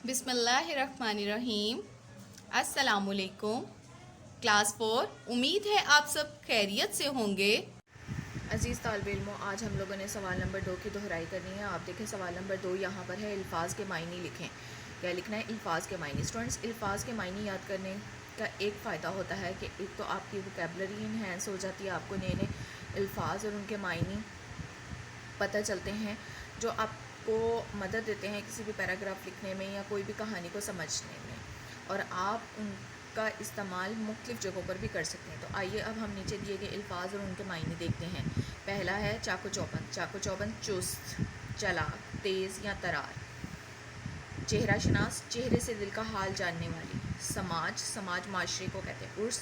بسم اللہ الرحمن الرحیم۔ السلام علیکم کلاس 4، امید ہے آپ سب خیریت سے ہوں گے۔ عزیز طالب علموں، آج ہم لوگوں نے سوال نمبر 2 کی دہرائی کرنی ہے۔ آپ دیکھیں سوال نمبر 2 یہاں پر ہے، الفاظ کے معنی لکھیں۔ کیا لکھنا ہے؟ الفاظ کے معنی۔ اسٹوڈنٹس، الفاظ کے معنی یاد کرنے کا ایک فائدہ ہوتا ہے کہ ایک تو آپ کی ووکیبلری انہینس ہو جاتی ہے، آپ کو نئے نئے الفاظ اور ان کے معنی پتہ چلتے ہیں جو آپ کو مدد دیتے ہیں کسی بھی پیراگراف لکھنے میں یا کوئی بھی کہانی کو سمجھنے میں، اور آپ ان کا استعمال مختلف جگہوں پر بھی کر سکتے ہیں۔ تو آئیے اب ہم نیچے دیے گئے الفاظ اور ان کے معنی دیکھتے ہیں۔ پہلا ہے چاقو چوبند۔ چاقو چوبند چست، چلاک، تیز یا ترار۔ چہرہ شناس، چہرے سے دل کا حال جاننے والی۔ سماج، سماج معاشرے کو کہتے ہیں۔ عرس،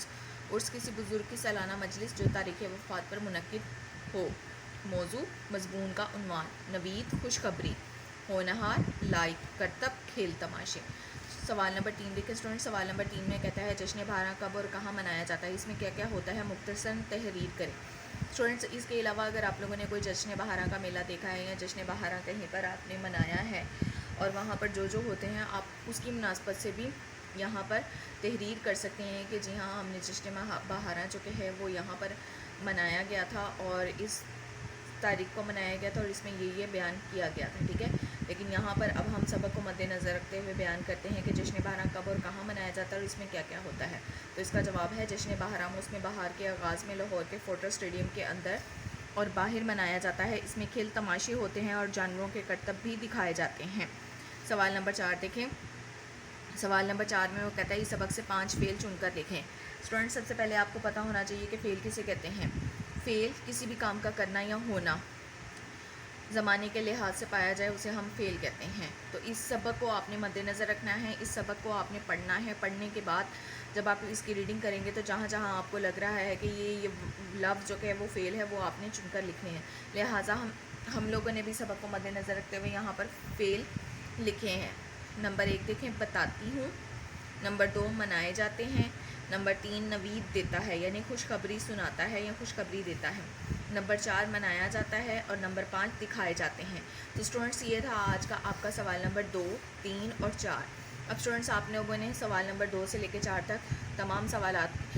عرس کسی بزرگ کی سالانہ مجلس جو تاریخ وفات پر منعقد ہو۔ موضوع، مضمون کا عنوان۔ نوید، خوشخبری۔ ہونہار، لائق، کرتب، کھیل تماشے۔ سوال نمبر 3 دیکھیں اسٹوڈنٹ۔ سوال نمبر 3 میں کہتا ہے جشن بہاراں کب اور کہاں منایا جاتا ہے؟ اس میں کیا کیا ہوتا ہے مختصراً تحریر کریں۔ اسٹوڈنٹس، اس کے علاوہ اگر آپ لوگوں نے کوئی جشن بہاراں کا میلہ دیکھا ہے یا جشن بہاراں کہیں پر آپ نے منایا ہے اور وہاں پر جو ہوتے ہیں آپ اس کی مناسبت سے بھی یہاں پر تحریر کر سکتے ہیں کہ جی ہاں، ہم نے جشن بہاراں جو کہ ہے وہ یہاں پر منایا گیا تھا اور اس تاریخ کو منایا گیا تھا اور اس میں یہ بیان کیا گیا تھا، ٹھیک ہے۔ لیکن یہاں پر اب ہم سبق کو مد نظر رکھتے ہوئے بیان کرتے ہیں کہ جشن بہاراں کب اور کہاں منایا جاتا ہے اور اس میں کیا کیا ہوتا ہے۔ تو اس کا جواب ہے جشن بہاراں موسم بہار کے آغاز میں لاہور کے فورٹر اسٹیڈیم کے اندر اور باہر منایا جاتا ہے۔ اس میں کھیل تماشے ہوتے ہیں اور جانوروں کے کرتب بھی دکھائے جاتے ہیں۔ سوال نمبر 4 دیکھیں۔ سوال نمبر 4 میں وہ کہتا ہے اس سبق سے 5 فعل چن کر لکھیں۔ اسٹوڈنٹ، سب سے پہلے آپ کو پتہ ہونا چاہیے کہ فعل کسے کہتے ہیں۔ فعل کسی بھی کام کا کرنا یا ہونا زمانے کے لحاظ سے پایا جائے اسے ہم فعل کہتے ہیں۔ تو اس سبق کو آپ نے مد نظر رکھنا ہے، اس سبق کو آپ نے پڑھنا ہے۔ پڑھنے کے بعد جب آپ اس کی ریڈنگ کریں گے تو جہاں جہاں آپ کو لگ رہا ہے کہ یہ لفظ جو کہ وہ فعل ہے وہ آپ نے چن کر لکھنے ہیں۔ لہٰذا ہم لوگوں نے بھی سبق کو مد نظر رکھتے ہوئے یہاں پر فعل لکھے ہیں۔ نمبر 1 دیکھیں، بتاتی ہوں۔ نمبر 2، منائے جاتے ہیں۔ نمبر 3، نوید دیتا ہے یعنی خوشخبری سناتا ہے یا خوشخبری دیتا ہے۔ نمبر 4، منایا جاتا ہے اور نمبر 5، دکھائے جاتے ہیں۔ تو اسٹوڈنٹس، یہ تھا آج کا آپ کا سوال نمبر 2، 3 اور 4۔ اب اسٹوڈنٹس، آپ لوگوں نے سوال نمبر 2 سے لے کے 4 تک تمام سوالات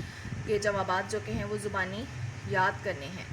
کے جوابات جو کہ ہیں وہ زبانی یاد کرنے ہیں۔